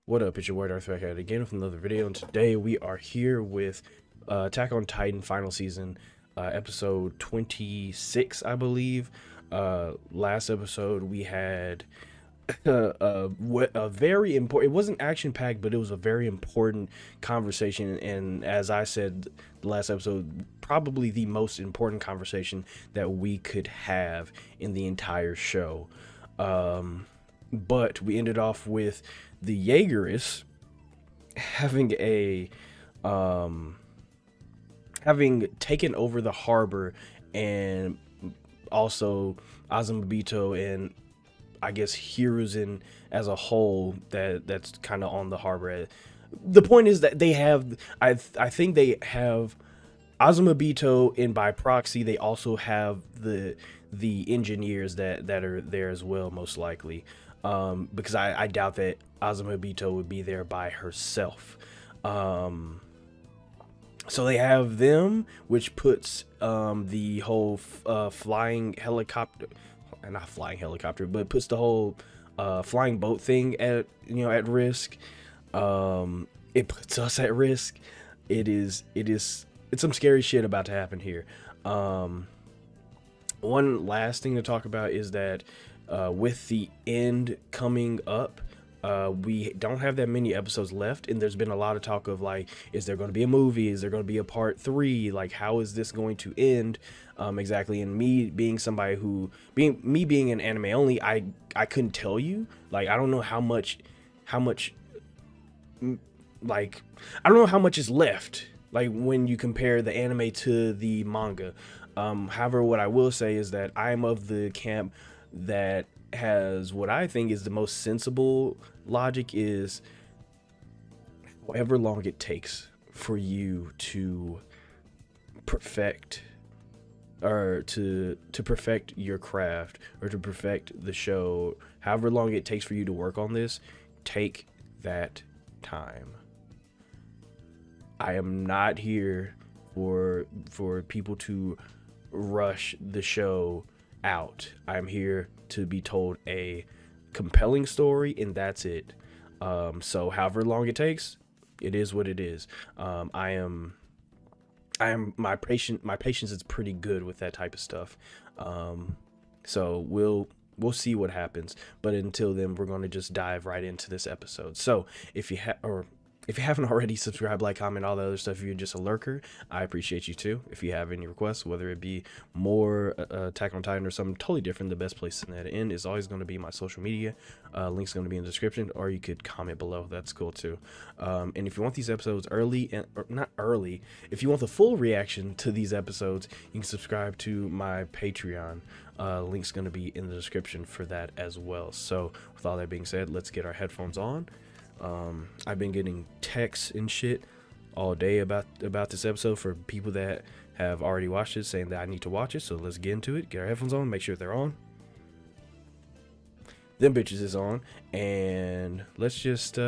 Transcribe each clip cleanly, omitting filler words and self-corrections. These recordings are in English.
What up? It's your boy Dvrth again with another video, and today we are here with Attack on Titan final season, episode 26, I believe. Last episode we had a very important. It wasn't action packed, but it was a very important conversation. And as I said the last episode, probably the most important conversation that we could have in the entire show. But we ended off with the Jaegerists having having taken over the harbor, and also Azumabito and I guess Hiruzen as a whole that's kind of on the harbor. The point is that they have I think they have Azumabito, and by proxy they also have the engineers that are there as well, most likely. Because I doubt that Azumabito would be there by herself. So they have them, which puts the whole flying helicopter, not flying helicopter, but puts the whole flying boat thing at at risk. It puts us at risk. It's some scary shit about to happen here. One last thing to talk about is that with the end coming up, we don't have that many episodes left, and there's been a lot of talk of like, is there going to be a movie? Is there going to be a part 3? Like, how is this going to end exactly? And me being somebody who being an anime only, I couldn't tell you. Like, I don't know how much like, I don't know how much is left, like when you compare the anime to the manga. However, what I will say is that I'm of the camp that has what I think is the most sensible logic is however long it takes for you to perfect, or to perfect your craft, or to perfect the show, however long it takes for you to work on this, take that time. I am not here for people to rush the show out. I'm here to be told a compelling story, and that's it. So however long it takes, it is what it is. My patience is pretty good with that type of stuff. So we'll see what happens, but until then, we're going to just dive right into this episode. So if you haven't already, subscribe, like, comment, all the other stuff. If you're just a lurker, I appreciate you too. If you have any requests, whether it be more Attack on Titan or something totally different, the best place to end is always going to be my social media. Link's going to be in the description, or you could comment below. That's cool too. And if you want these episodes early, or not early, if you want the full reaction to these episodes, you can subscribe to my Patreon. Link's going to be in the description for that as well. So with all that being said, let's get our headphones on. I've been getting texts and shit all day about this episode for people that have already watched it, saying that I need to watch it. So let's get into it. Get our headphones on, make sure they're on. Them bitches is on, and let's just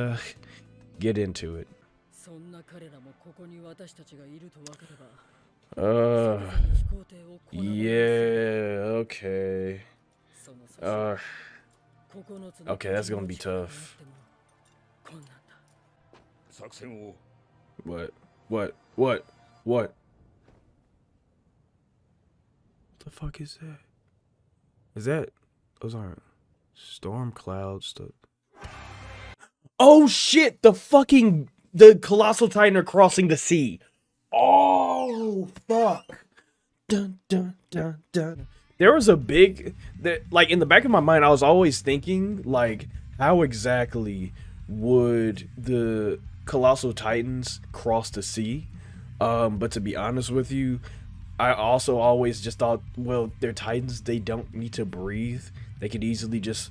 get into it. Yeah, okay. Okay, that's gonna be tough. What? What the fuck is that? Those aren't storm clouds stuff. Oh shit, the Colossal Titan are crossing the sea. Oh fuck. Dun dun dun dun. There was a big, like, in the back of my mind, I was always thinking, like, how exactly would the Colossal Titans cross the sea? But to be honest with you, I also always just thought, well, they're Titans, they don't need to breathe. They could easily just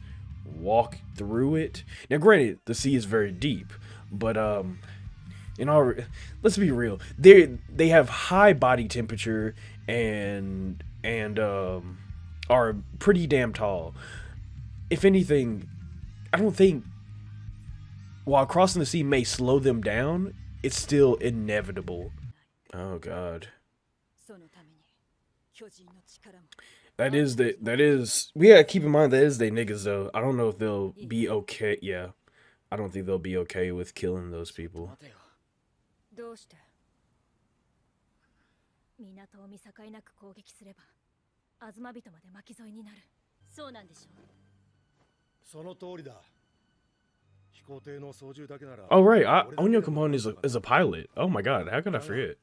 walk through it. Now, granted, the sea is very deep, but let's be real. They have high body temperature and are pretty damn tall. If anything, I don't think, while crossing the sea may slow them down, it's still inevitable. Oh god. That is, we gotta keep in mind that is they niggas though. I don't know if they'll be okay. Yeah. I don't think they'll be okay with killing those people. どうして港を見境なく攻撃すればアズマ人まで巻き添えになる。そうなんでしょう。その通りだ。 Oh right, Onyo Kamon is a pilot. Oh my god, how could I forget?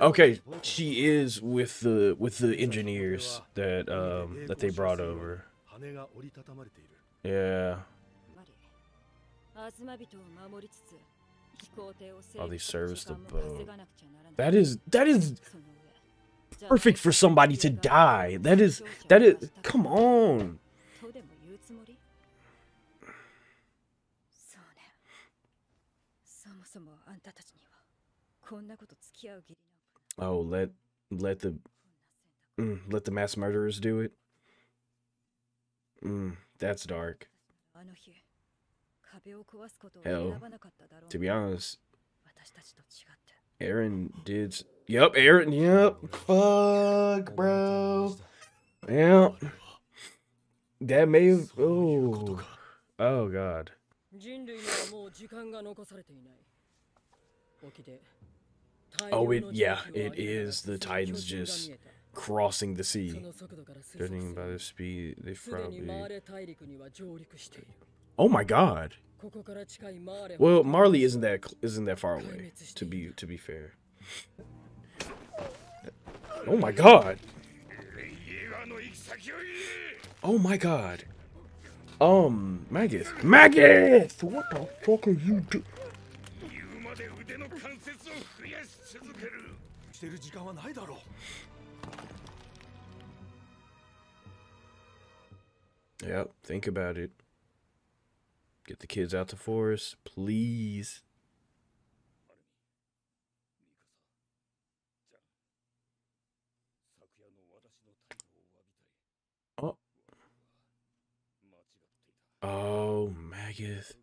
Okay, she is with the engineers that that they brought over. Yeah. Oh, they service the boat. That is perfect for somebody to die. That is come on. Oh, let the mass murderers do it. That's dark. Hell, to be honest, Aaron did. Yep, Aaron. Yep. Fuck, bro. Yep. That may have. Oh. Oh God. Oh, it is the Titans just crossing the sea. Judging by their speed, they probably. Oh my God. Well, Marley isn't that far away. To be fair. Oh my God. Oh my God. Magath. Magath! What the fuck are you doing? Yep, think about it. Get the kids out the forest, please. Oh. Oh, Magath.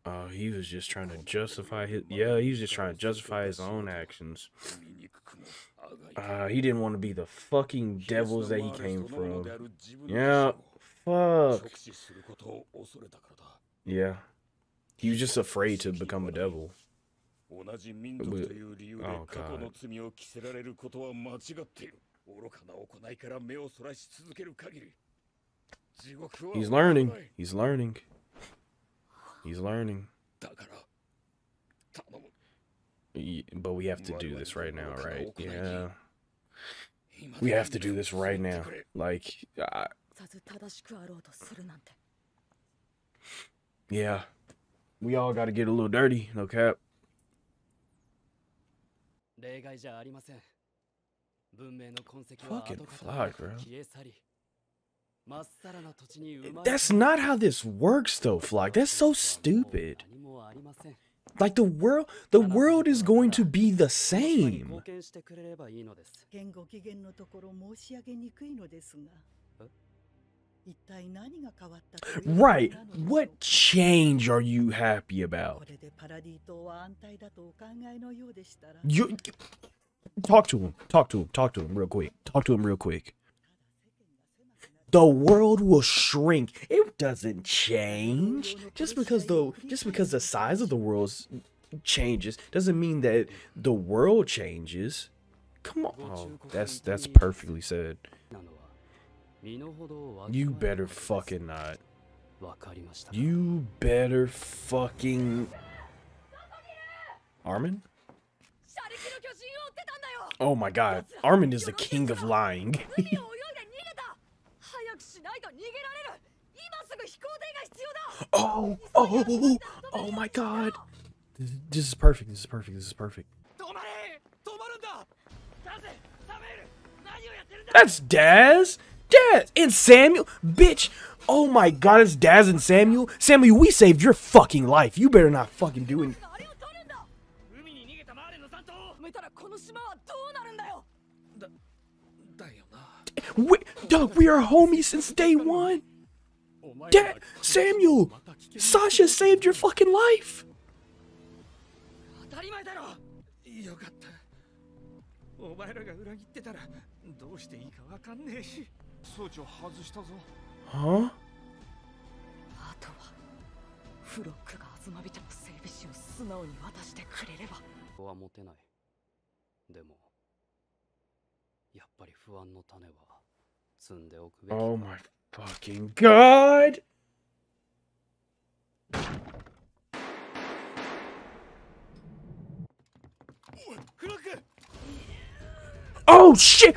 Oh, he was just trying to justify his... Yeah, he was just trying to justify his own actions. He didn't want to be the fucking devils that he came from. Yeah, fuck. Yeah. He was just afraid to become a devil. Oh, God. He's learning. He's learning. He's learning. But we have to do this right now, right? Yeah. We have to do this right now. Like, yeah. We all got to get a little dirty, no cap. Fucking fuck, bro. That's not how this works, though, Flock. That's so stupid. Like, the world is going to be the same. Right. What change are you happy about? You talk to him. Talk to him real quick. Talk to him real quick. The world will shrink. It doesn't change. Just because the size of the world changes doesn't mean that the world changes. Come on. Oh, that's perfectly said. You better fucking not. You better fucking... Armin? Oh my God. Armin is the king of lying. Oh my God. This is perfect. This is perfect. This is perfect. That's Daz. Daz and Samuel. Bitch. Oh my God. It's Daz and Samuel. Samuel, we saved your fucking life. You better not fucking do it. Doug, we are homies since day one. Dad, Samuel, Sasha saved your fucking life. Huh? あとはフロックがアズマビトの整備士を素直に渡してくれれば。は持てない。でもやっぱり不安の種は積んでおくべき。 Oh my fucking god! Oh shit!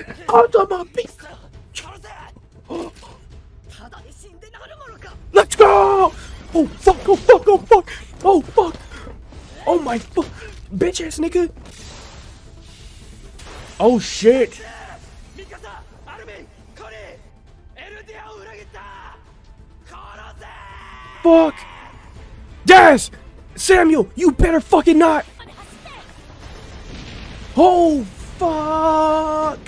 Let's go! Oh fuck! Oh fuck! Oh fuck! Oh fuck! Oh my fuck! Bitch ass nigga! Oh shit! Fuck! Daz! Samuel, you better fucking not! Oh fuck!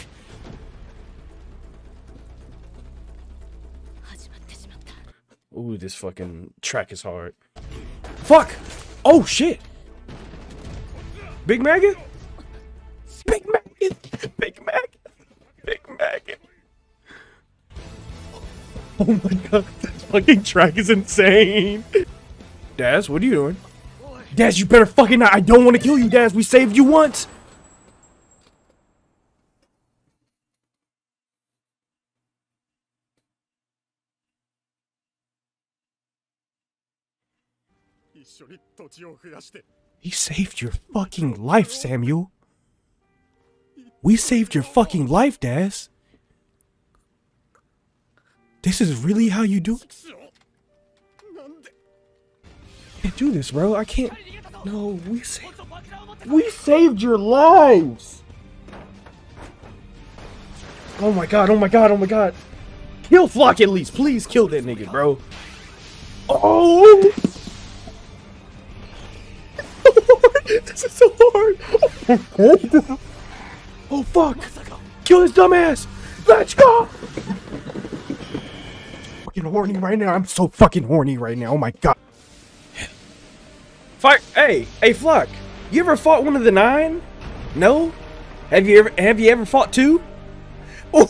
Ooh, this fucking track is hard. Fuck! Oh shit! Big Maggot? Big Maggot! Big Maggot! Big Maggot! Oh my god, this fucking track is insane! Daz, what are you doing? Daz, you better fucking not! I don't want to kill you, Daz! We saved you once! He saved your fucking life, Samuel. We saved your fucking life, Daz. This is really how you do it? I can't do this, bro. I can't. No, we saved your lives. Oh my god, oh my god, oh my god. Kill Flock at least. Please kill that nigga, bro. Oh! This is so hard. Oh fuck! Kill his dumbass! Let's go! Fucking horny right now. I'm so fucking horny right now. Oh my god. Fuck! Hey, Flock. You ever fought one of the 9? No? Have you ever fought 2? Oh,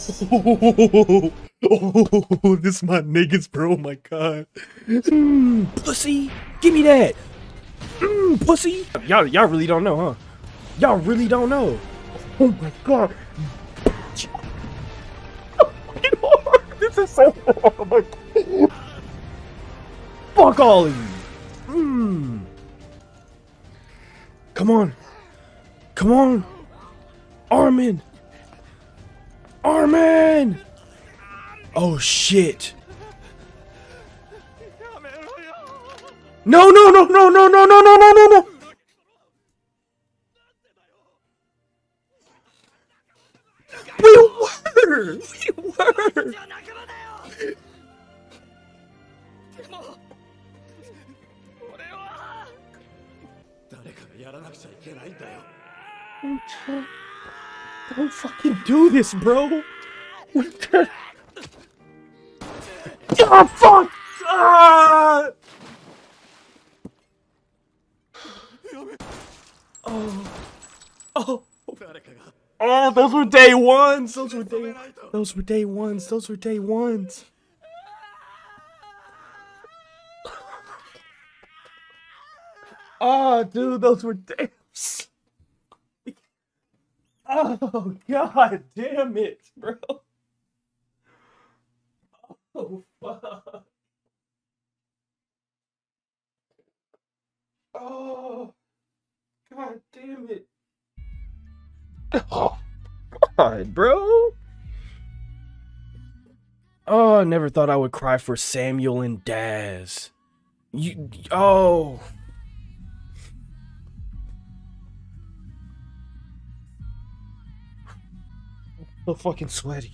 this is my niggas, bro. Oh my god. Pussy, give me that. Pussy. Y'all really don't know, huh? Y'all really don't know. Oh my god. Fucking hard. This is so hard. Oh my god. Fuck all of you. Come on. Come on. Armin. Armin. Oh shit. No, no, no, no, no, no, no, no, no, no, no. We were. Don't fucking do this, bro. Oh, fuck. Ah! Oh, those were day ones. Those were day ones. Oh, dude, those were days. Oh, god damn it, bro. Oh, fuck. Oh, god damn it. Oh, god, bro. Oh, I never thought I would cry for Samuel and Daz. Oh. So fucking sweaty.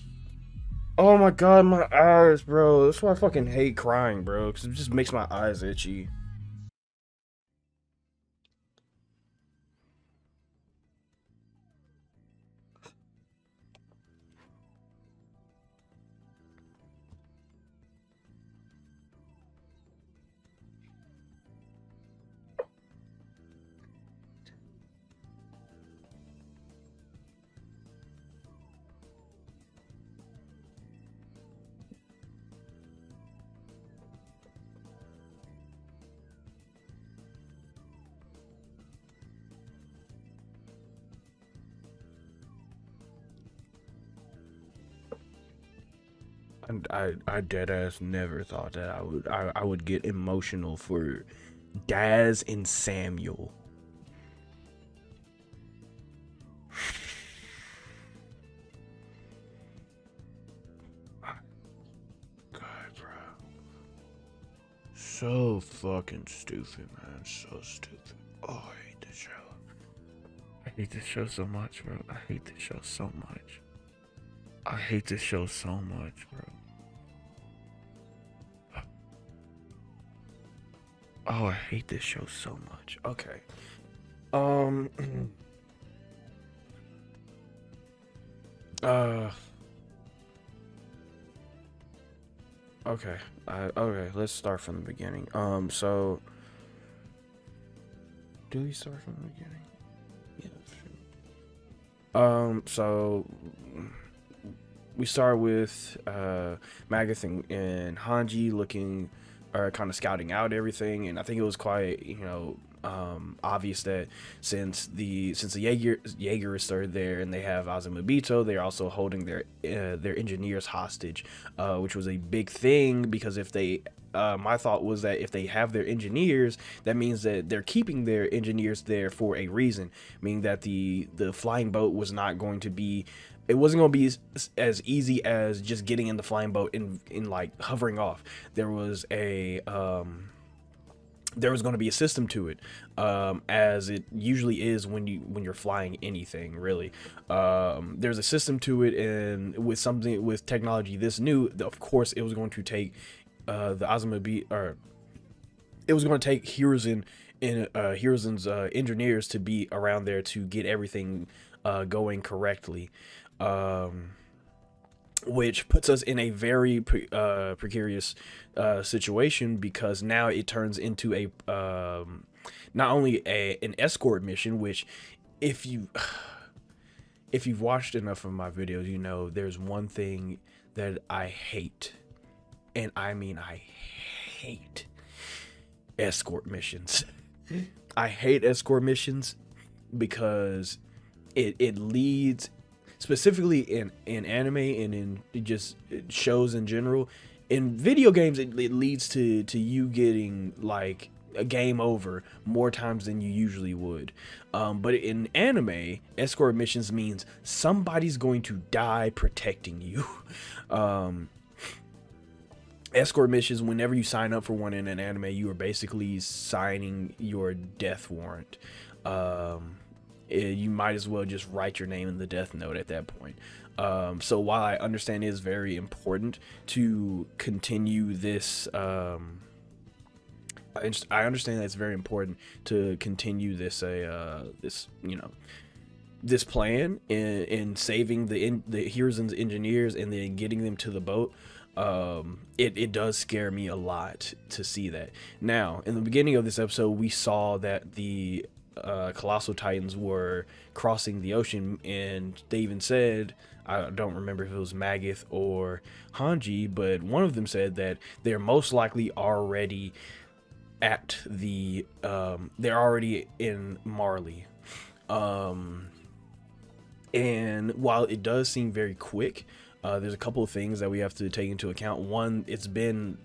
Oh my god, my eyes, bro. That's why I fucking hate crying, bro. Because it just makes my eyes itchy. I dead ass never thought that I would get emotional for Daz and Samuel. God, bro. So fucking stupid, man. So stupid. Oh, I hate this show. I hate this show so much, bro. I hate this show so much. I hate this show so much, bro. Oh, I hate this show so much. Okay. Uh. Okay. Okay. Let's start from the beginning. So. Do we start from the beginning? Yeah. So. We start with Magath and Hanji looking, or kind of scouting out everything, and I think it was quite, obvious that since the Jaegerists are there and they have Azumabito, they're also holding their engineers hostage, which was a big thing because if they my thought was that if they have their engineers, that means that they're keeping their engineers there for a reason, meaning that the flying boat was not going to be, it wasn't going to be as easy as just getting in the flying boat and like hovering off. There was a there was going to be a system to it, as it usually is when you're flying anything, really. There's a system to it, and with technology this new, of course it was going to take the Azumabito, or it was going to take Hiruzen's engineers to be around there to get everything going correctly, which puts us in a very precarious situation, because now it turns into a not only an escort mission, which if you've watched enough of my videos, you know there's one thing that I hate, and I mean I hate escort missions. I hate escort missions because it leads, specifically in anime and in just shows in general. In video games, it leads to you getting like a game over more times than you usually would. But in anime, escort missions means somebody's going to die protecting you. Escort missions, whenever you sign up for one in an anime, you are basically signing your death warrant. You might as well just write your name in the death note at that point. So while I understand it is very important to continue this, I understand that it's very important to continue this this plan in saving the Hiruzen's engineers and then getting them to the boat. It does scare me a lot to see that. Now, in the beginning of this episode, we saw that the Colossal Titans were crossing the ocean, and they even said, I don't remember if it was Magath or Hanji, but one of them said that they're most likely already at the they're already in Marley. And while it does seem very quick, there's a couple of things that we have to take into account. One, it's been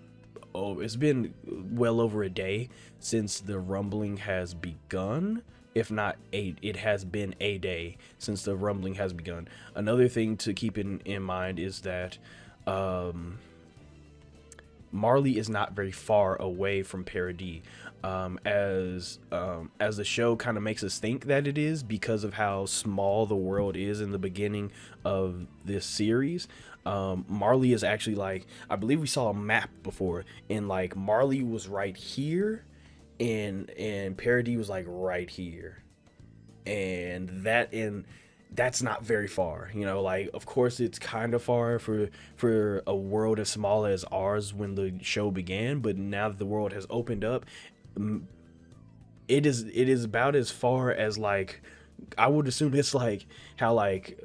well over a day since the rumbling has begun. If not it has been a day since the rumbling has begun. Another thing to keep in mind is that Marley is not very far away from Paradis, as the show kind of makes us think that it is because of how small the world is in the beginning of this series. Marley is actually, like, I believe we saw a map before, and like Marley was right here, and Paradis was like right here, and that's not very far, you know. Like, of course it's kind of far for a world as small as ours when the show began, but now that the world has opened up, it is about as far as, like, I would assume it's like how, like,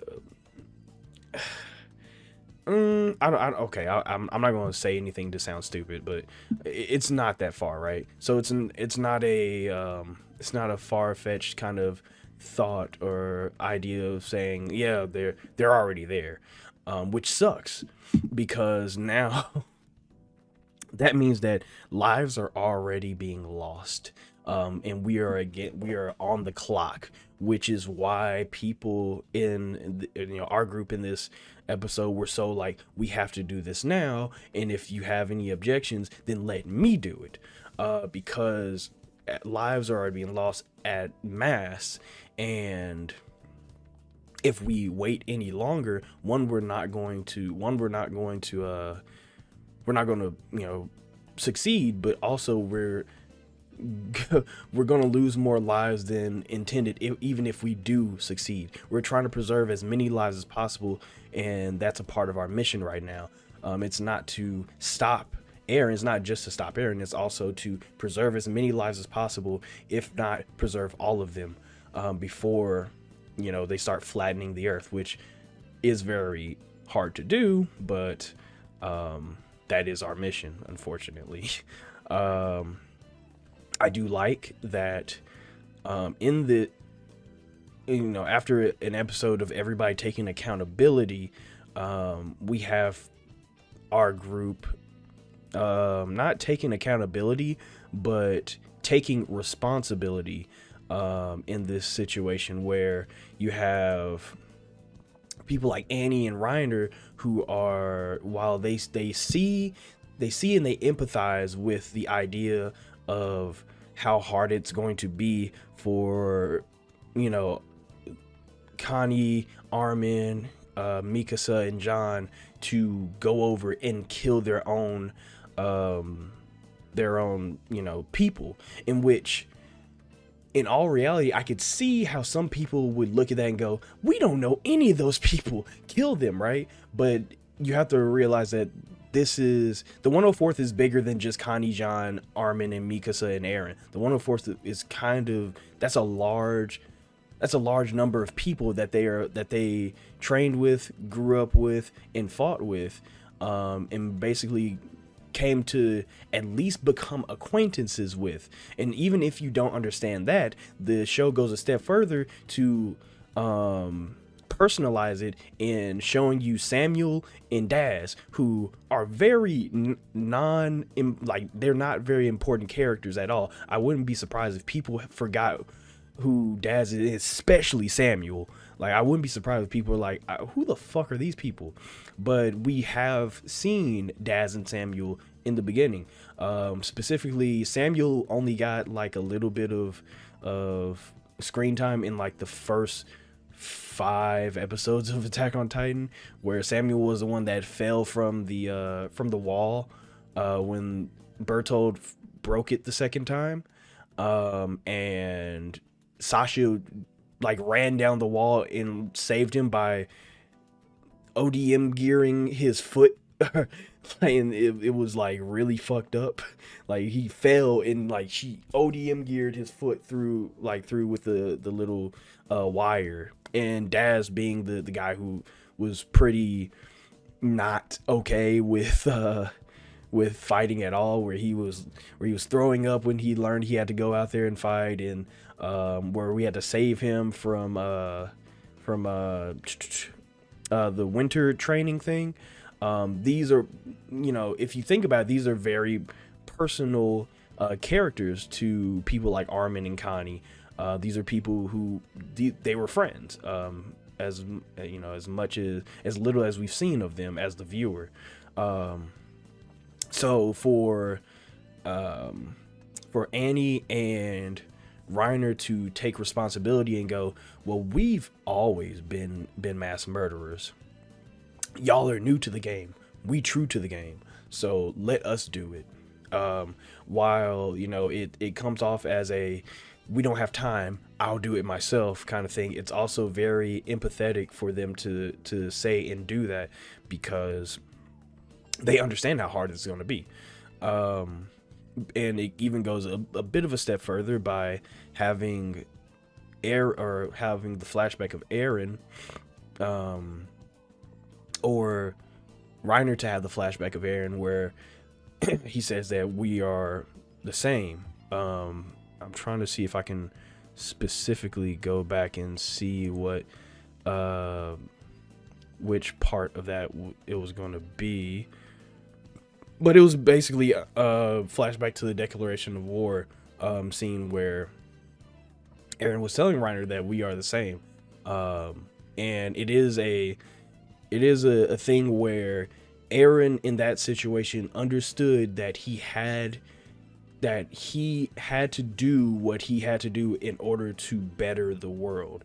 I'm not going to say anything to sound stupid, but it's not that far, right? So it's not a far-fetched kind of thought or idea of saying, yeah, they're already there. which sucks because now that means that lives are already being lost. And we are on the clock, which is why people in our group in this episode were so like, we have to do this now, and if you have any objections, then let me do it, because lives are already being lost at mass, and if we wait any longer, we're not going to succeed, but also we're going to lose more lives than intended. Even if we do succeed, we're trying to preserve as many lives as possible, and that's a part of our mission right now. It's not to stop Eren. It's not just to stop Eren. It's also to preserve as many lives as possible, if not preserve all of them, before they start flattening the earth, which is very hard to do, but that is our mission, unfortunately. I do like that in the after an episode of everybody taking accountability, we have our group not taking accountability but taking responsibility in this situation, where you have people like Annie and Reiner who are, while they see and they empathize with the idea of how hard it's going to be for Connie, Armin, Mikasa, and John to go over and kill their own people, in which, in all reality, I could see how some people would look at that and go, we don't know any of those people, kill them, right? But you have to realize that this is, the 104th is bigger than just Connie, John, Armin, and Mikasa and Eren. The 104th is kind of, that's a large number of people that they trained with, grew up with, and fought with, and basically came to at least become acquaintances with. And even if you don't understand that, the show goes a step further to personalize it in showing you Samuel and Daz, who are very they're not very important characters at all. I wouldn't be surprised if people forgot who Daz is, especially Samuel. Like, I wouldn't be surprised if people are like, who the fuck are these people? But we have seen Daz and Samuel in the beginning. Specifically, Samuel only got like a little bit of screen time in like the first 5 episodes of Attack on Titan, where Samuel was the one that fell from the wall when Bertold broke it the second time, and Sasha like ran down the wall and saved him by ODM gearing his foot. And it was like really fucked up. Like, he fell and like she ODM geared his foot through with the little wire. And Daz, being the guy who was pretty not okay with fighting at all, where he was throwing up when he learned he had to go out there and fight, and where we had to save him from the winter training thing. These are, if you think about it, these are very personal characters to people like Armin and Connie. These are people who they were friends, as little as we've seen of them as the viewer. So for Annie and Reiner to take responsibility and go, well, we've always been mass murderers. Y'all are new to the game. We true to the game. So let us do it. While, it comes off as a, we don't have time, I'll do it myself kind of thing, it's also very empathetic for them to say and do that, because they understand how hard it's going to be. And it even goes a bit of a step further by having having the flashback of Eren, or Reiner to have the flashback of Eren, where he says that we are the same. I'm trying to see if I can specifically go back and see what which part of that it was going to be, but it was basically a flashback to the declaration of war scene where Eren was telling Reiner that we are the same, and it is a thing where Eren in that situation understood that he had to do what he had to do in order to better the world,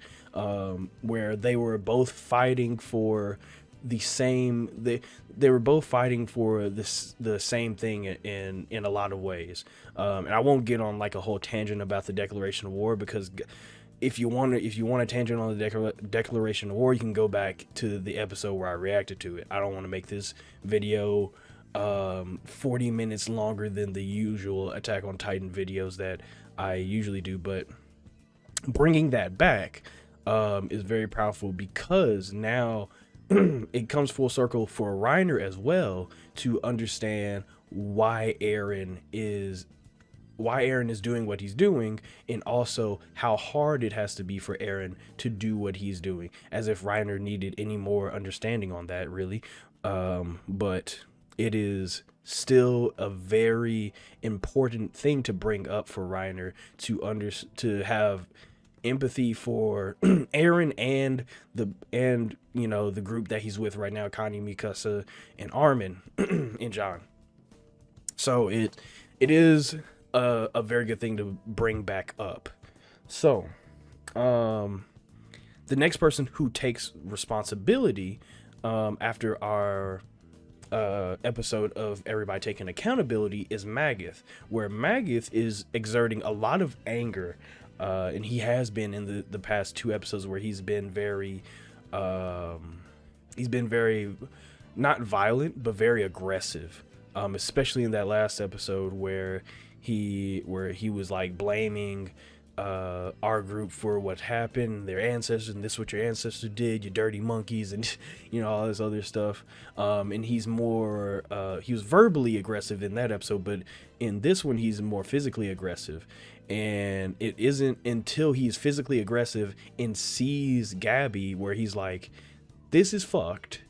where they were both fighting for the same they were both fighting for the same thing in a lot of ways, and I won't get on like a whole tangent about the declaration of war, because if you want a tangent on the declaration of war, you can go back to the episode where I reacted to it. I don't want to make this video 40 minutes longer than the usual Attack on Titan videos that I usually do, but bringing that back is very powerful, because now it comes full circle for Reiner as well to understand why Eren is doing what he's doing, and also how hard it has to be for Eren to do what he's doing, as if Reiner needed any more understanding on that, really. But it is still a very important thing to bring up for Reiner to have empathy for Eren and the group that he's with right now, Connie, Mikasa, and Armin and John. So it is a very good thing to bring back up. So the next person who takes responsibility after our episode of everybody taking accountability is Magath, where Magath is exerting a lot of anger, and he has been in the past 2 episodes, where he's been very not violent, but very aggressive, especially in that last episode where he was like blaming our group for what happened, their ancestors, and this is what your ancestors did, you dirty monkeys, and all this other stuff. And he was verbally aggressive in that episode, but in this one he's more physically aggressive. And it isn't until he's physically aggressive and sees Gabby where he's like, this is fucked,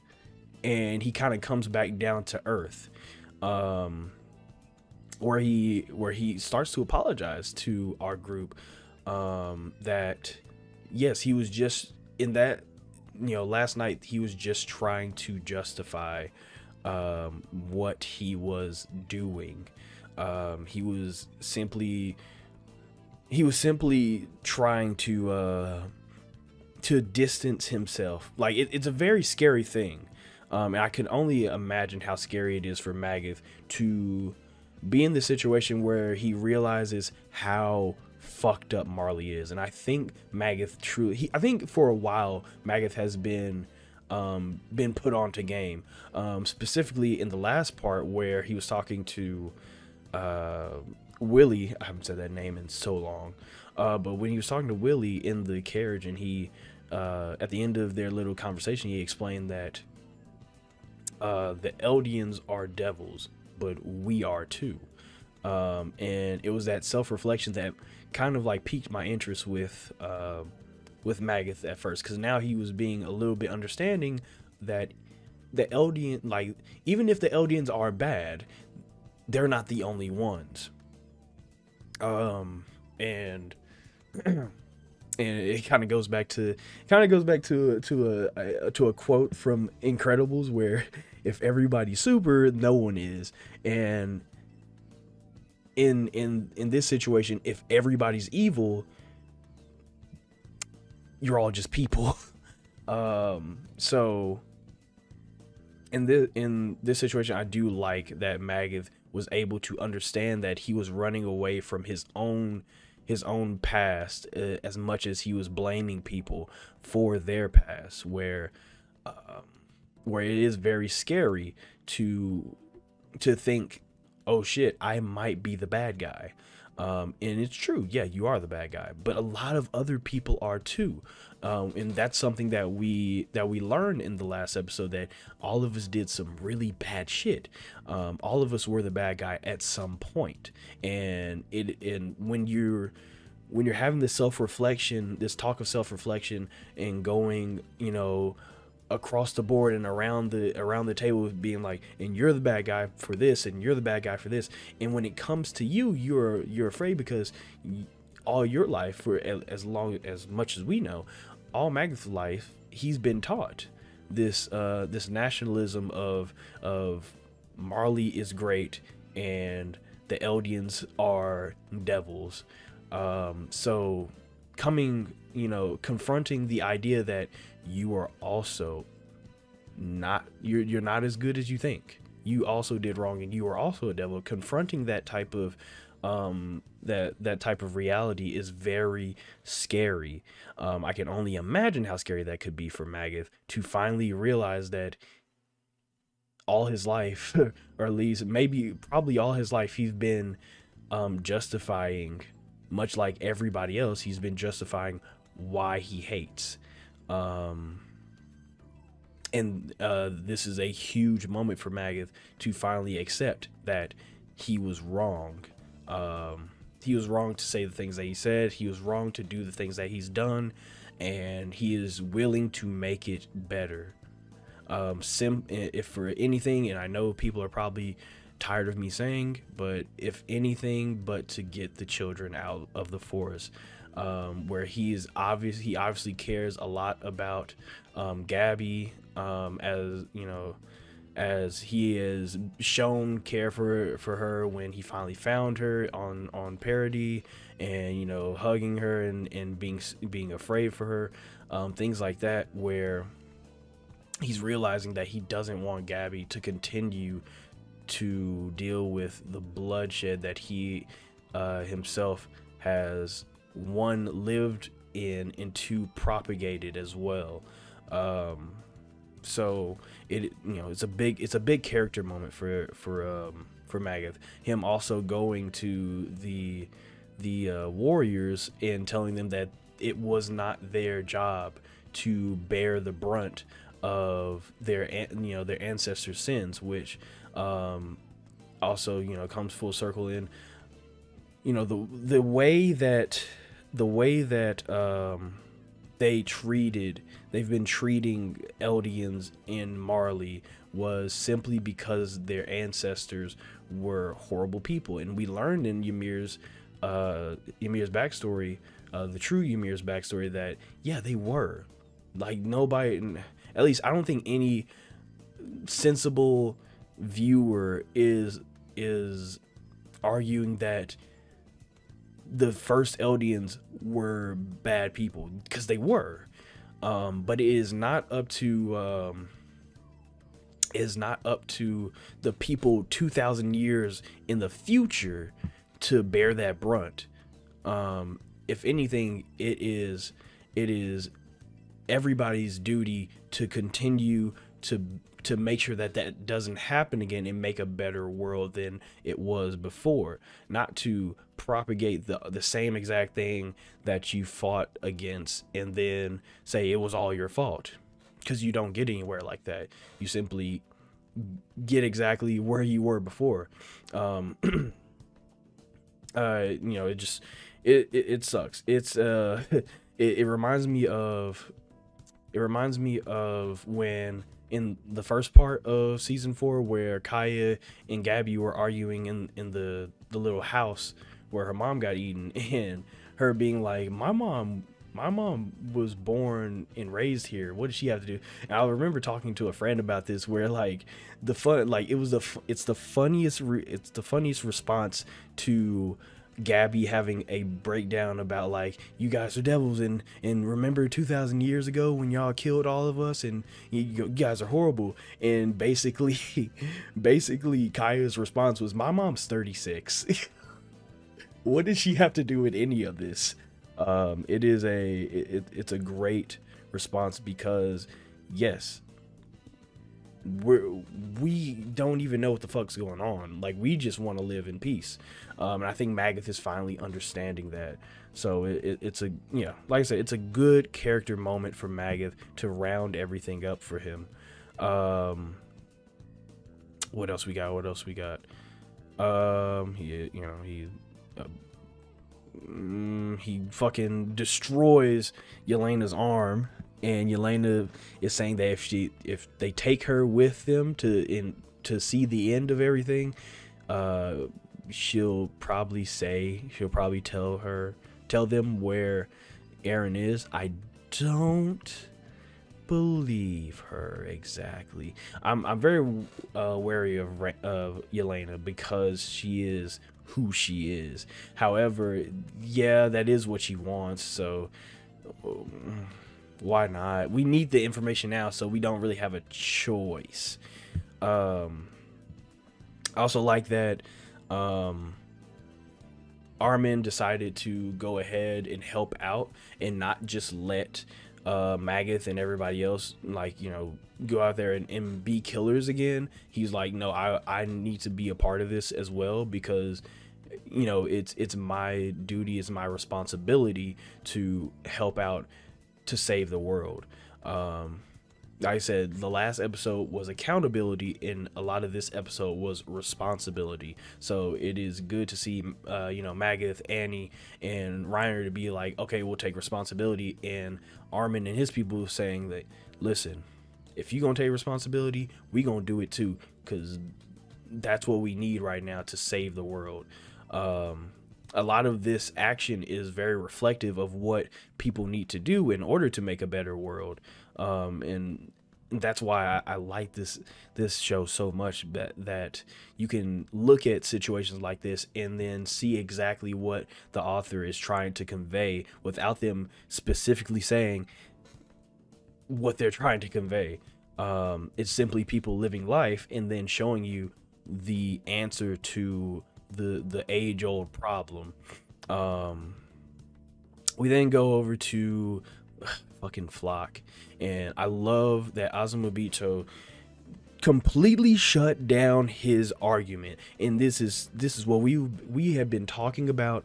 and he kind of comes back down to earth, where he starts to apologize to our group, that yes, he was just in that, last night he was just trying to justify what he was doing. He was simply trying to distance himself. Like it's a very scary thing, and I can only imagine how scary it is for Magath to be in the situation where he realizes how fucked up Marley is. And I think Magath I think for a while Magath has been put onto game, specifically in the last part where he was talking to Willie. I haven't said that name in so long, but when he was talking to Willie in the carriage, and he at the end of their little conversation, he explained that the Eldians are devils, but we are too. And it was that self-reflection that kind of like piqued my interest with Magath at first, because now he was being a little bit understanding that the Eldian, like, even if the Eldians are bad, they're not the only ones. And it kind of goes back to a quote from Incredibles, where if everybody's super, no one is. And in this situation, if everybody's evil, you're all just people. So in this situation, I do like that Magath was able to understand that he was running away from his own past, as much as he was blaming people for their past, where it is very scary to think, oh shit, I might be the bad guy. And it's true, yeah, you are the bad guy, but a lot of other people are too. And that's something that we learned in the last episode, that all of us did some really bad shit. All of us were the bad guy at some point. And when you're having this self-reflection, this talk of self-reflection, and going, across the board and around the table being like, and you're the bad guy for this, and you're the bad guy for this. And when it comes to you, you're afraid because all your life, for as much as we know, all Magath's life, he's been taught this this nationalism of Marley is great and the Eldians are devils. So confronting the idea that you are also not, you're not as good as you think. You also did wrong and you are also a devil. Confronting that type of that type of reality is very scary. I can only imagine how scary that could be for Magath to finally realize that all his life, or at least probably all his life, he's been justifying, much like everybody else, he's been justifying why he hates. And this is a huge moment for Magath to finally accept that he was wrong. He was wrong to say the things that he said. He was wrong to do the things that he's done, and he is willing to make it better. If for anything, and I know people are probably tired of me saying, but if anything but to get the children out of the forest, where he obviously cares a lot about Gabby, as you know, as he has shown care for her when he finally found her on Parody, and you know, hugging her and being afraid for her, things like that, where he's realizing that he doesn't want Gabby to continue to deal with the bloodshed that he himself has, one, lived in, and two, propagated as well. So it's a big character moment for Magath. Him also going to the warriors and telling them that it was not their job to bear the brunt of their ancestors' sins, which also comes full circle in the way that they've been treating Eldians in Marley was simply because their ancestors were horrible people. And we learned in Ymir's backstory, the true Ymir's backstory, that yeah, they were. Like, nobody, at least I don't think any sensible viewer is arguing that the first Eldians were bad people, because they were. But it is not up to the people 2,000 years in the future to bear that brunt. If anything, it is everybody's duty to continue to make sure that doesn't happen again and make a better world than it was before, not to propagate the same exact thing that you fought against and then say it was all your fault, because you don't get anywhere like that. You simply get exactly where you were before. It sucks. It reminds me of when in the first part of season 4, where Kaya and Gabby were arguing in the little house where her mom got eaten, and her being like, my mom was born and raised here. What did she have to do? And I remember talking to a friend about this, where like it's the funniest response to Gabby having a breakdown about, like, you guys are devils, and remember 2,000 years ago when y'all killed all of us, and you guys are horrible. And basically Kaya's response was, my mom's 36. What does she have to do with any of this? It's a great response, because yes, we don't even know what the fuck's going on. Like, we just want to live in peace. And I think Magath is finally understanding that. So it's like I said, it's a good character moment for Magath to round everything up for him. What else we got? He fucking destroys Yelena's arm. and Yelena is saying that if they take her with them to see the end of everything, she'll probably tell them where Eren is. I don't believe her exactly. I'm very wary of Yelena because she is who she is. However, yeah, that is what she wants, so why not? We need the information now, so we don't really have a choice. I also like that Armin decided to go ahead and help out and not just let Magath and everybody else, like, you know, go out there and be killers again. He's like, no, I need to be a part of this as well, because, you know, it's my duty, it's my responsibility to help out to save the world. Like I said, the last episode was accountability, and a lot of this episode was responsibility. So it is good to see, you know, Magath, Annie, and Reiner to be like, okay, we'll take responsibility, and Armin and his people saying that, listen, if you're gonna take responsibility, we gonna do it too, because that's what we need right now to save the world. A lot of this action is very reflective of what people need to do in order to make a better world. And that's why I like this show so much, that you can look at situations like this and then see exactly what the author is trying to convey without them specifically saying what they're trying to convey. It's simply people living life and then showing you the answer to the age-old problem. We then go over to fucking Flock, and I love that Azumabito completely shut down his argument, and this is what we have been talking about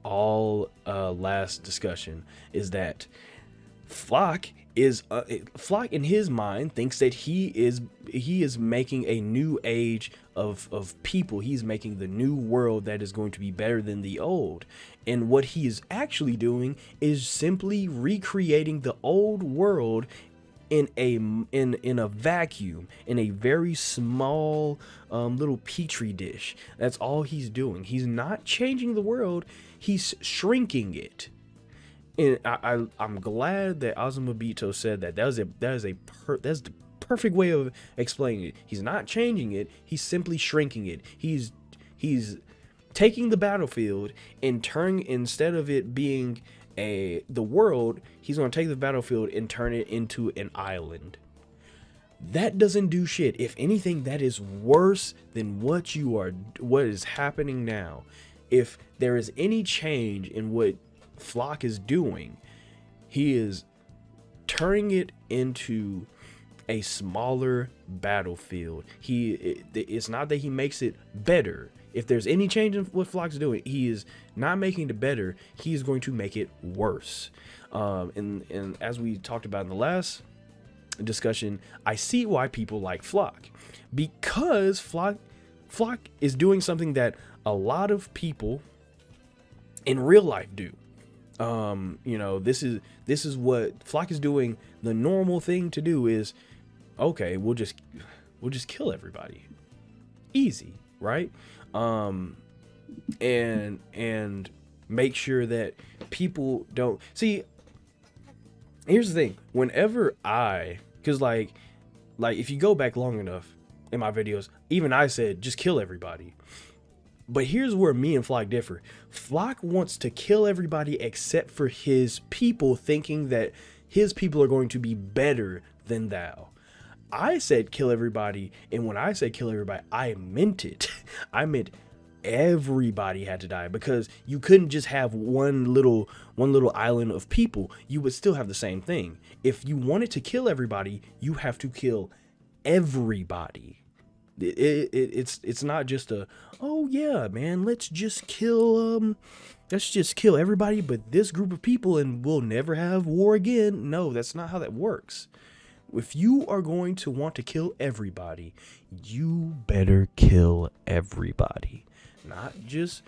all last discussion, is that Flock in his mind thinks that he is making a new age of people. He's making the new world that is going to be better than the old, and what he is actually doing is simply recreating the old world in a vacuum, in a very small little petri dish. That's all he's doing. He's not changing the world, he's shrinking it. And I'm glad that Azumabito said that. That's the perfect way of explaining it. He's not changing it, he's simply shrinking it. He's taking the battlefield and turning, instead of it being the world, he's going to take the battlefield and turn it into an island. That doesn't do shit. If anything, that is worse than what is happening now. If there is any change in what Flock is doing, he is turning it into a smaller battlefield. It's not that he makes it better. If there's any change in what Flock's doing, he is not making it better, he is going to make it worse. And as we talked about in the last discussion, I see why people like Flock, because Flock is doing something that a lot of people in real life do. You know, this is what Flock is doing. The normal thing to do is, okay, we'll just kill everybody. Easy, right? And make sure that people don't see. Here's the thing. Whenever because like if you go back long enough in my videos, even I said just kill everybody. But here's where me and Flock differ. Flock wants to kill everybody except for his people, thinking that his people are going to be better than thou. I said kill everybody, and when I said kill everybody, I meant it. I meant everybody had to die, because you couldn't just have one little island of people. You would still have the same thing. If you wanted to kill everybody, you have to kill everybody. It's not just oh yeah, man, let's just kill everybody but this group of people and we'll never have war again. No, that's not how that works. If you are going to want to kill everybody, you better kill everybody. not just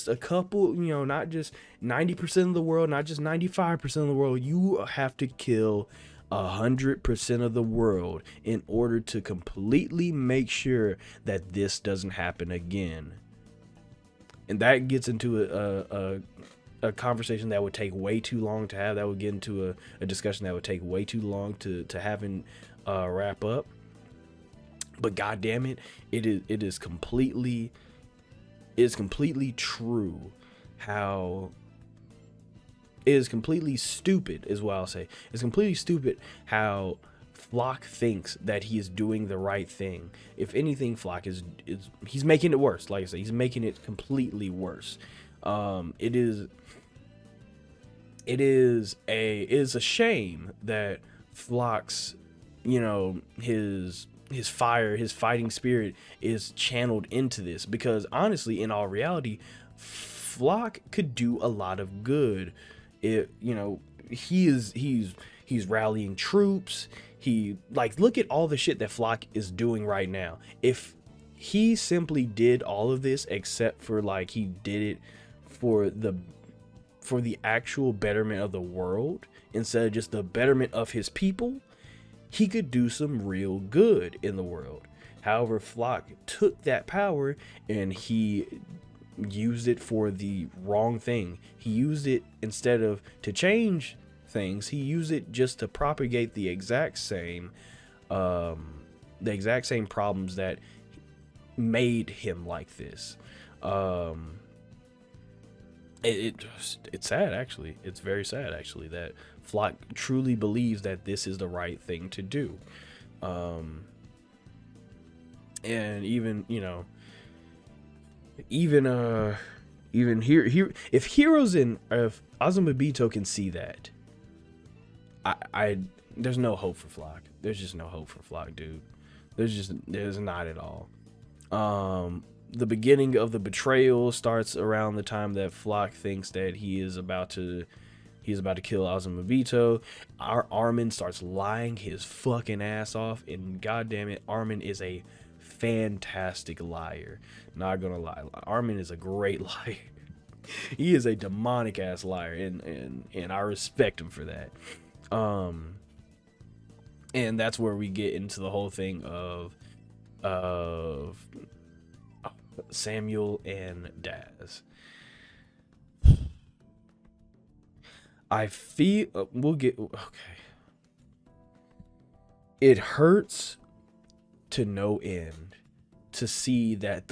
a couple, you know, not just 90% of the world, not just 95% of the world. You have to kill 100% of the world in order to completely make sure that this doesn't happen again. And that gets into a conversation that would take way too long to have. That would get into a discussion that would take way too long to have and wrap up. But god damn it, it is completely true how it is completely stupid is what I'll say. It's completely stupid how Flock thinks that he is doing the right thing. If anything, Flock is he's making it worse. Like I said, he's making it completely worse. It is a shame that Flock's, you know, his fire, his fighting spirit is channeled into this, because honestly, in all reality, Flock could do a lot of good. It, you know, he's rallying troops. He, like, look at all the shit that Flock is doing right now. If he simply did all of this, except for like he did it for the actual betterment of the world instead of just the betterment of his people, he could do some real good in the world. However, Flock took that power and he used it for the wrong thing. He used it instead of to change things, he used it just to propagate the exact same problems that made him like this. It's sad, actually. It's very sad, actually, that Flock truly believes that this is the right thing to do. And even, you know, even here, if heroes if Azumabito can see that, there's no hope for Flock. There's just no hope for Flock, dude. There's not at all. The beginning of the betrayal starts around the time that Flock thinks that he's about to kill Azumabito. Our Armin starts lying his fucking ass off, and goddamn it, Armin is a fantastic liar. Not gonna lie, Armin is a great liar. He is a demonic ass liar, and I respect him for that. And that's where we get into the whole thing of Samuel and Daz. I feel we'll get okay. It hurts to no end to see that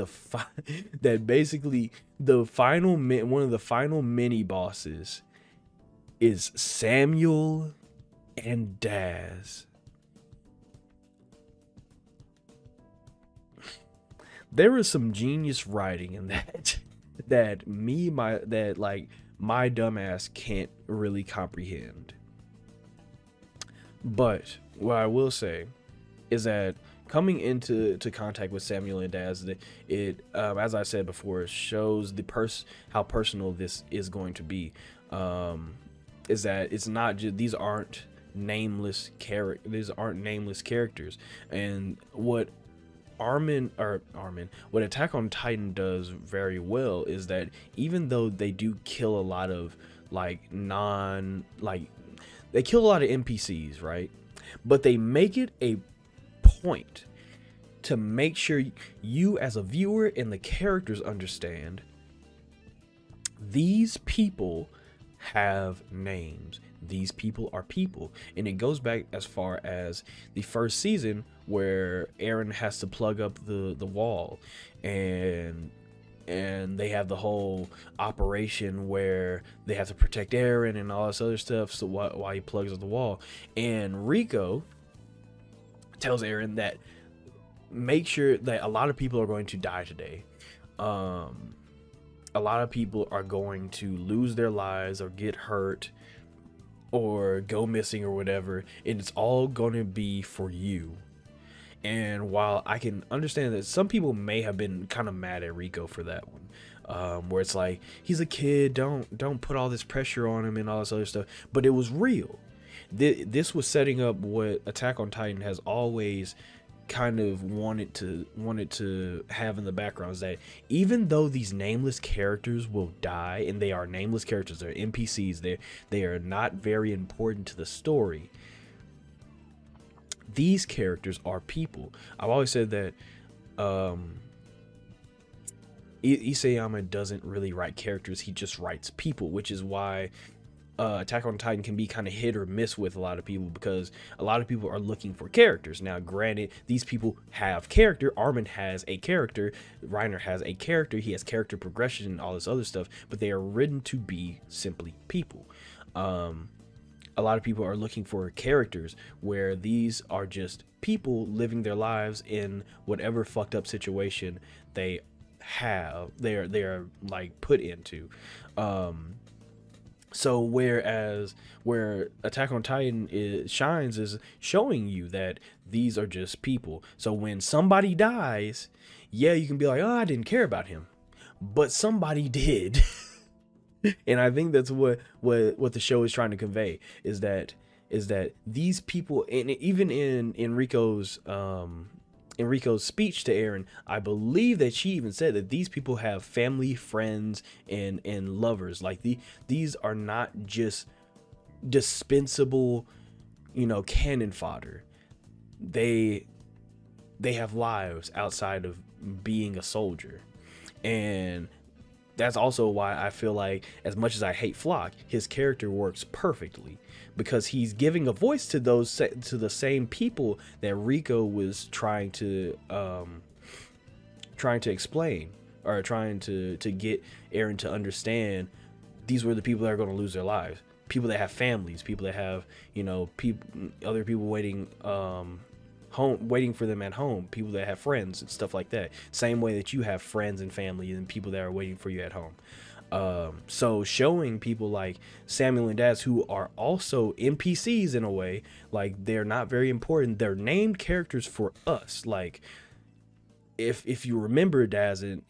that basically the final one of the final mini bosses is Samuel and Daz. There is some genius writing in that my dumbass can't really comprehend. But what I will say is that coming into contact with Samuel and Daz, it as I said before, shows how personal this is going to be. Is that it's not just, these aren't nameless characters, and what what Attack on Titan does very well is that even though they do kill a lot of they kill a lot of NPCs, right? But they make it a point to make sure you as a viewer and the characters understand these people have names. These people are people. And it goes back as far as the first season where Eren has to plug up the wall, and they have the whole operation where they have to protect Eren and all this other stuff, so while he plugs up the wall. And Rico tells Eren that make sure that a lot of people are going to die today. A lot of people are going to lose their lives or get hurt or go missing or whatever, and it's all going to be for you. And while I can understand that some people may have been kind of mad at Rico for that one, where it's like, he's a kid, don't put all this pressure on him and all this other stuff, but it was real. This was setting up what Attack on Titan has always kind of wanted to have in the background is that even though these nameless characters will die, and they are nameless characters, they're NPCs, they are not very important to the story, these characters are people. I've always said that Isayama doesn't really write characters, he just writes people, which is why Attack on Titan can be kind of hit or miss with a lot of people, because a lot of people are looking for characters. Now, granted, these people have character. Armin has a character. Reiner has a character. He has character progression and all this other stuff, but they are written to be simply people. A lot of people are looking for characters, where these are just people living their lives in whatever fucked up situation they are like put into. So where Attack on Titan shines is showing you that these are just people. So when somebody dies, yeah, you can be like, oh, I didn't care about him, but somebody did. And I think that's what the show is trying to convey, is that these people, and even in Enrico's speech to Eren, I believe that she even said that these people have family, friends, and lovers. Like these are not just dispensable, cannon fodder. They have lives outside of being a soldier. And that's also why I feel like, as much as I hate Flock, his character works perfectly, because he's giving a voice to the same people that Rico was trying to explain, or trying to get Eren to understand. These were the people that are going to lose their lives. People that have families, people that have, other people waiting for them at home, people that have friends and stuff like that. Same way that you have friends and family and people that are waiting for you at home. So showing people like Samuel and Daz, who are also NPCs in a way, like they're not very important, they're named characters for us. Like if you remember Daz and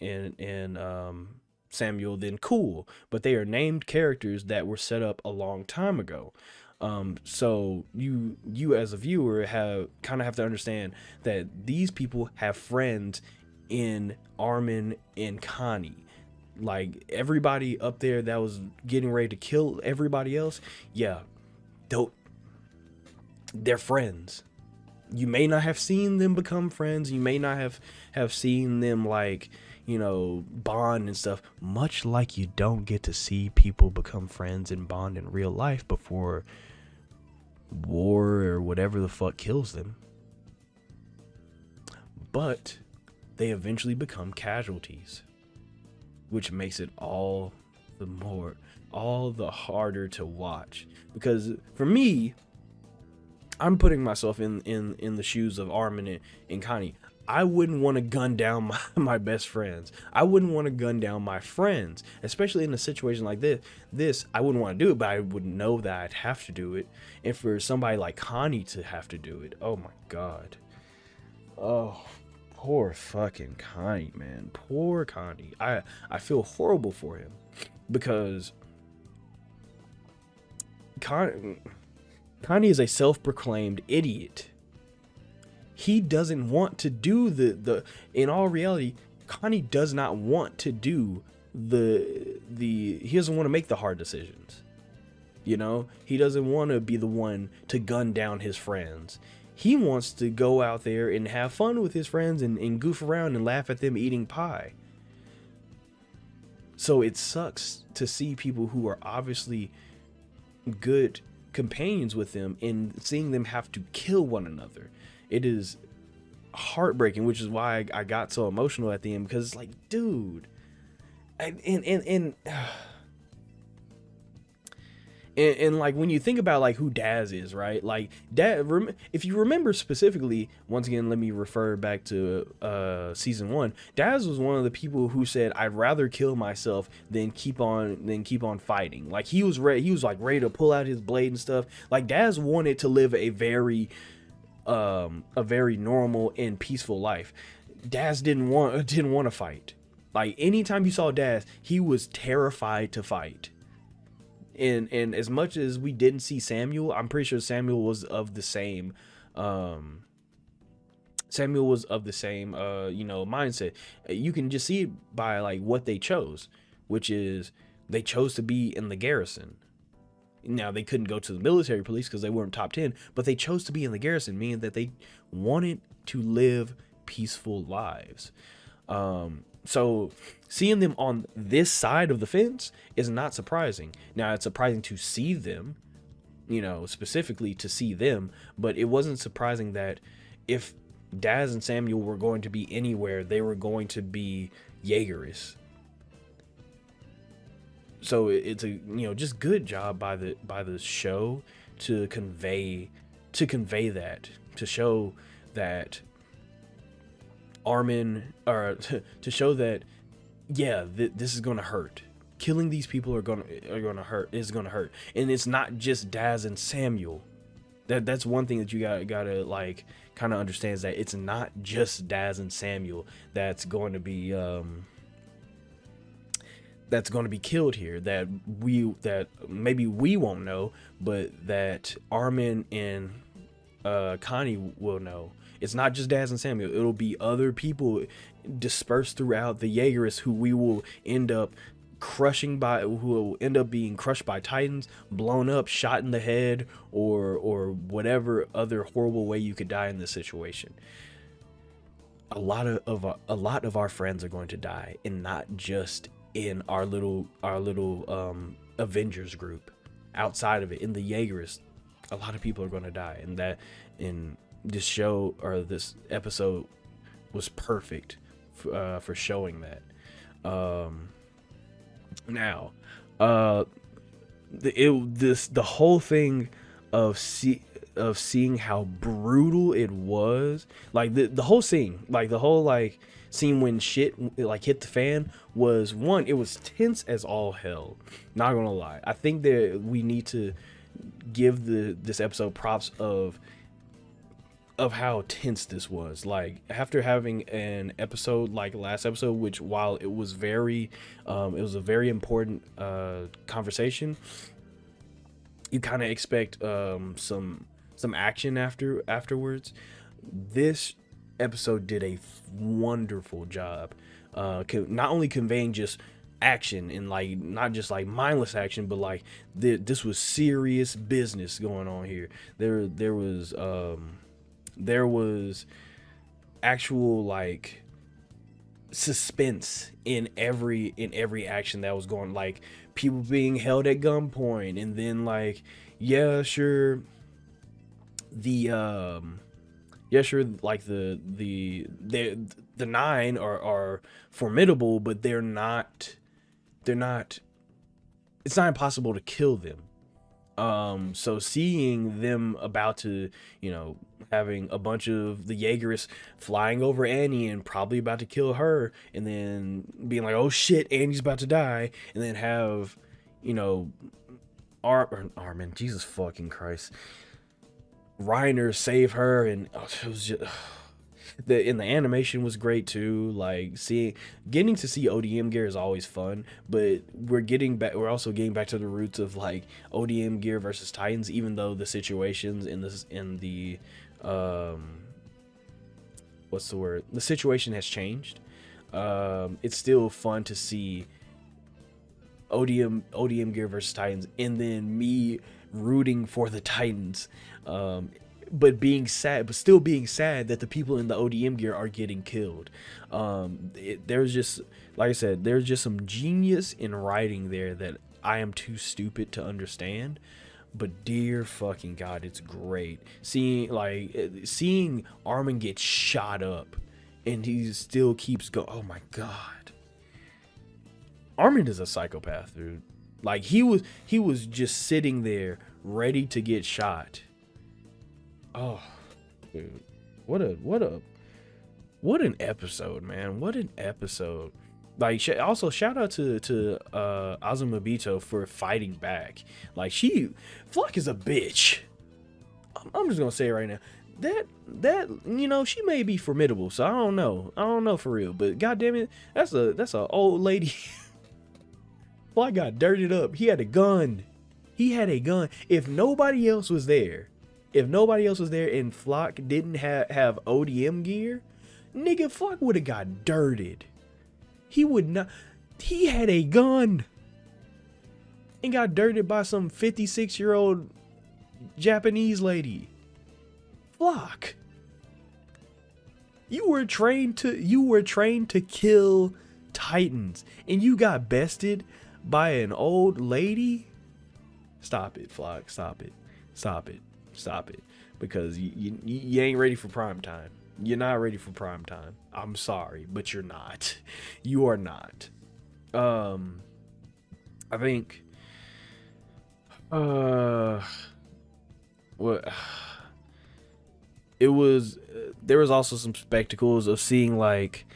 Samuel, then cool, but they are named characters that were set up a long time ago. So you as a viewer have to understand that these people have friends in Armin and Connie. Like everybody up there that was getting ready to kill everybody else, yeah, they're friends. You may not have seen them become friends, you may not have seen them like, bond and stuff, much like you don't get to see people become friends and bond in real life before war or whatever the fuck kills them. But they eventually become casualties, which makes it all the harder to watch. Because for me, I'm putting myself in the shoes of Armin and Connie. I wouldn't want to gun down my best friends. I wouldn't want to gun down my friends, especially in a situation like this. I wouldn't want to do it, but I would know that I'd have to do it. And for somebody like Connie to have to do it, oh my God. Oh, poor fucking Connie, man. Poor Connie. I feel horrible for him, because Connie is a self-proclaimed idiot. He doesn't want to do in all reality, Connie does not want to do he doesn't want to make the hard decisions. He doesn't want to be the one to gun down his friends. He wants to go out there and have fun with his friends and goof around and laugh at them eating pie. So it sucks to see people who are obviously good companions with them and seeing them have to kill one another. It is heartbreaking, which is why I got so emotional at the end, because it's like, dude, and like when you think about like who Daz is, right? Like if you remember specifically, once again, let me refer back to season 1. Daz was one of the people who said, I'd rather kill myself than keep on fighting. Like he was ready to pull out his blade and stuff. Like Daz wanted to live a very normal and peaceful life. Daz didn't want to fight. Like anytime you saw Daz, he was terrified to fight. And as much as we didn't see Samuel, I'm pretty sure Samuel was of the same Samuel was of the same mindset. You can just see it by like what they chose, which is they chose to be in the garrison. Now they couldn't go to the military police because they weren't top 10, but they chose to be in the garrison, meaning that they wanted to live peaceful lives. So seeing them on this side of the fence is not surprising. Now it's surprising to see them, specifically to see them, but it wasn't surprising that if Daz and Samuel were going to be anywhere, they were going to be Jaegerists. So it's a just good job by the show to convey that, to show that Armin, or to show that this is gonna hurt. Killing these people is gonna hurt, and it's not just Daz and Samuel. That's one thing that you gotta like kind of understand, is that it's not just Daz and Samuel that's going to be killed here, that maybe we won't know, but that Armin and Connie will know. It's not just Daz and Samuel. It'll be other people dispersed throughout the Jaegerists who will end up being crushed by Titans, blown up, shot in the head, or whatever other horrible way you could die in this situation. A lot of our friends are going to die, and not just in our little Avengers group. Outside of it, in the Jaegerists, a lot of people are going to die, and that in this show, or this episode, was perfect for showing that. Now, the whole thing of seeing how brutal it was, like the whole scene, like the whole like scene when shit like hit the fan, was one, it was tense as all hell. Not gonna lie, I think that we need to give this episode props of how tense this was. Like, after having an episode like last episode, which, while it was a very important conversation, you kind of expect some action afterwards. This episode did a wonderful job, not only conveying just action, and like not just like mindless action, but like this was serious business going on here. There was actual like suspense in every action that was going, like people being held at gunpoint, and then like like the nine are formidable, but they're not it's not impossible to kill them. So seeing them about to, having a bunch of the Jaegerists flying over Annie and probably about to kill her, and then being like, oh shit, Annie's about to die, and then have, Armin, Jesus fucking Christ, Reiner save her, and it was just... the animation was great too. Like getting to see ODM gear is always fun, but we're also getting back to the roots of like ODM gear versus Titans, even though the situations the situation has changed. It's still fun to see ODM gear versus Titans, and then me rooting for the Titans, but still being sad that the people in the ODM gear are getting killed. There's just, like I said, there's just some genius in writing there that I am too stupid to understand. But dear fucking God, it's great seeing Armin get shot up, and he still keeps going. Oh my God, Armin is a psychopath, dude. Like he was just sitting there ready to get shot. Oh, dude, what an episode, man! What an episode! Like, also shout out to Azumabito for fighting back. Like, Flock is a bitch. I'm just gonna say it right now. That she may be formidable, so I don't know for real. But goddamn it, that's a old lady. Flock got dirtied up. He had a gun. If nobody else was there, if nobody else was there and Flock didn't have ODM gear, nigga, Flock would have got dirted. He would not. He had a gun and got dirted by some 56-year-old Japanese lady. Flock, you were trained to kill Titans, and you got bested by an old lady. Stop it, Flock. Stop it. Stop it. Stop it. Because you ain't ready for prime time. You're not ready for prime time. I'm sorry, but you're not. You are not. I think what it was, there was also some spectacles of seeing like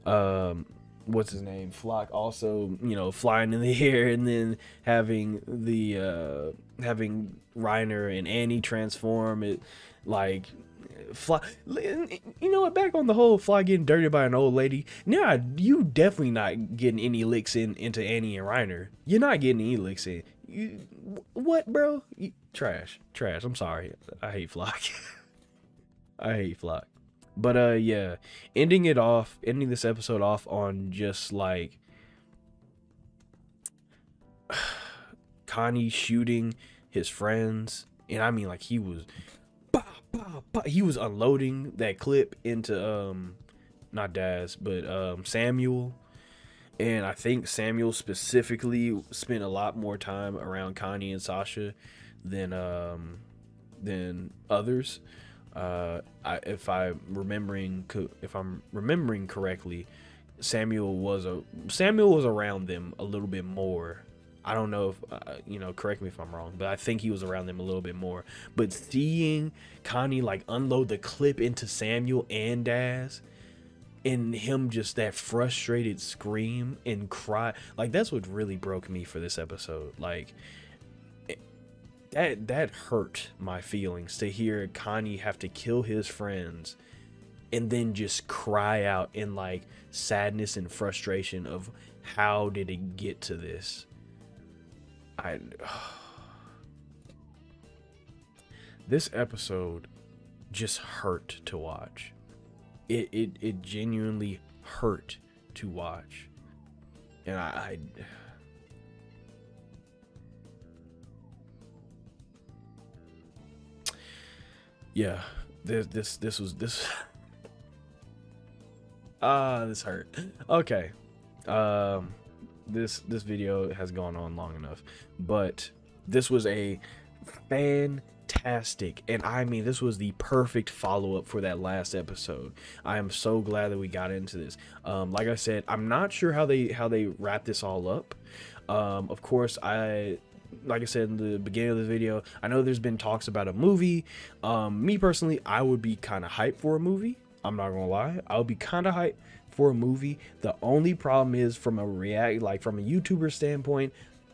what's his name, Flock, also, you know, flying in the air, and then having the having Reiner and Annie transform it, like Fly. You know what, back on the whole Fly getting dirty by an old lady, now you definitely not getting any licks into Annie and Reiner. You're not getting any licks in. What, bro? Trash. I'm sorry. I hate Flock. I hate Flock. But yeah, ending this episode off on just like Connie shooting his friends, and I mean like he was unloading that clip into not Daz, but Samuel. And I think Samuel specifically spent a lot more time around Connie and Sasha than others. If I'm remembering correctly, Samuel was around them a little bit more. I don't know if you know, correct me if I'm wrong, but I think he was around them a little bit more. But seeing Connie like unload the clip into Samuel and Daz, and him just that frustrated scream and cry, like that's what really broke me for this episode. Like that hurt my feelings to hear Connie have to kill his friends and then just cry out in like sadness and frustration of how did it get to this. This episode just hurt to watch. It genuinely hurt to watch. And I yeah, this this hurt. Okay. This video has gone on long enough, but this was a fantastic, and I mean this was the perfect follow-up for that last episode. I am so glad that we got into this. Like I said, I'm not sure how they wrap this all up. Of course, like I said in the beginning of the video, I know there's been talks about a movie. Me personally, I would be kind of hyped for a movie. I'm not gonna lie, I would be kind of hyped for a movie. The only problem is from a YouTuber standpoint,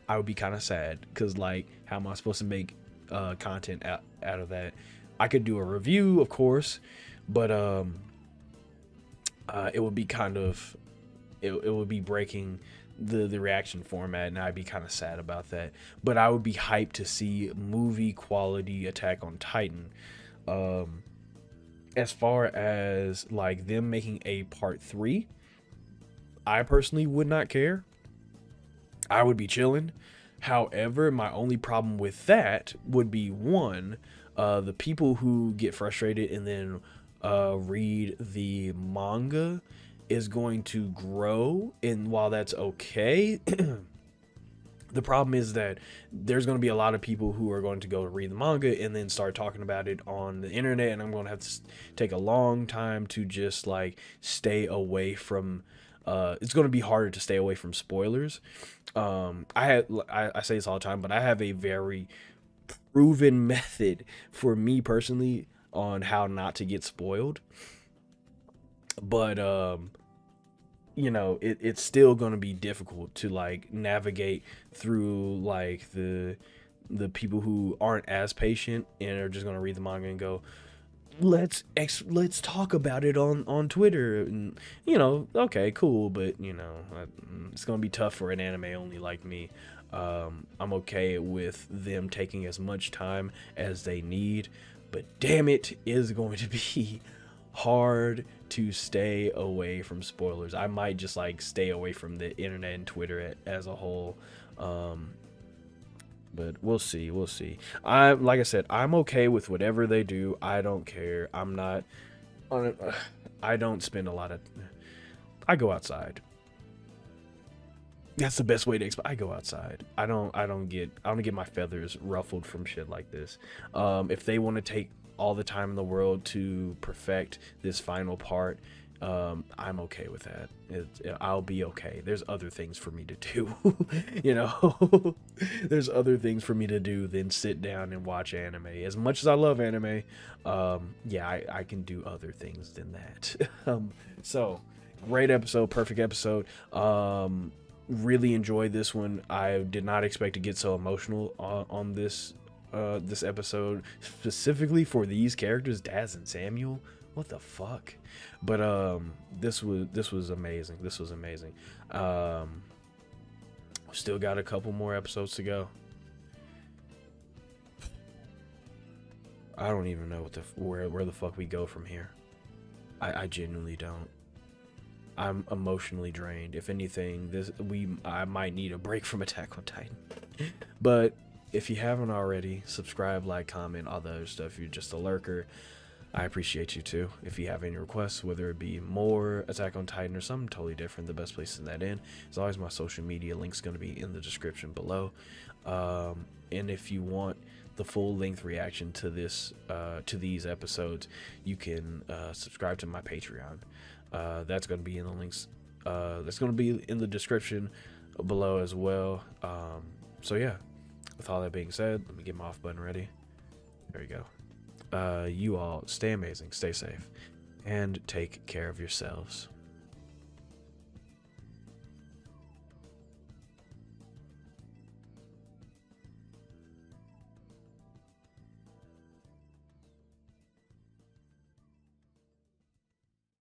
I would be kind of sad, because like, how am I supposed to make content out of that? I could do a review, of course, but it would be kind of it would be breaking the reaction format, and I'd be kind of sad about that. But I would be hyped to see movie quality Attack on Titan. As far as like them making a part 3, I personally would not care. I would be chilling. However, my only problem with that would be, one, the people who get frustrated and then read the manga is going to grow, and while that's okay, the problem is that there's going to be a lot of people who are going to go read the manga and then start talking about it on the internet, and I'm going to have to take a long time to just like stay away from it's going to be harder to stay away from spoilers. I say this all the time, but I have a very proven method for me personally on how not to get spoiled. But you know, it's still going to be difficult to like navigate through like the people who aren't as patient and are just going to read the manga and go, let's talk about it on Twitter, and you know, okay, cool, but you know, it's going to be tough for an anime only like me. I'm okay with them taking as much time as they need. but damn it, is going to be hard to stay away from spoilers. I might just like stay away from the internet and Twitter as a whole. But we'll see. Like I said, I'm okay with whatever they do. I don't care. I'm not on it. I don't spend a lot of. I go outside. That's the best way to explain. I go outside. I don't get my feathers ruffled from shit like this. If they want to take all the time in the world to perfect this final part, I'm okay with that. I'll be okay. There's other things for me to do. You know, there's other things for me to do than sit down and watch anime. As much as I love anime, yeah, I can do other things than that. So great episode, perfect episode. Really enjoyed this one. I did not expect to get so emotional on this this episode, specifically for these characters, Daz and Samuel. What the fuck? But this was amazing. This was amazing. Still got a couple more episodes to go. I don't even know what where the fuck we go from here. I genuinely don't. I'm emotionally drained. If anything, I might need a break from Attack on Titan. But if you haven't already, subscribe, like, comment, all the other stuff. If you're just a lurker, I appreciate you too. If you have any requests, whether it be more Attack on Titan or something totally different, the best place to send that in is always my social media. Link's going to be in the description below. And if you want the full length reaction to this to these episodes, you can subscribe to my Patreon. That's going to be in the links. That's going to be in the description below as well. So yeah, with all that being said, let me get my off button ready. There you go. You all stay amazing, stay safe, and take care of yourselves.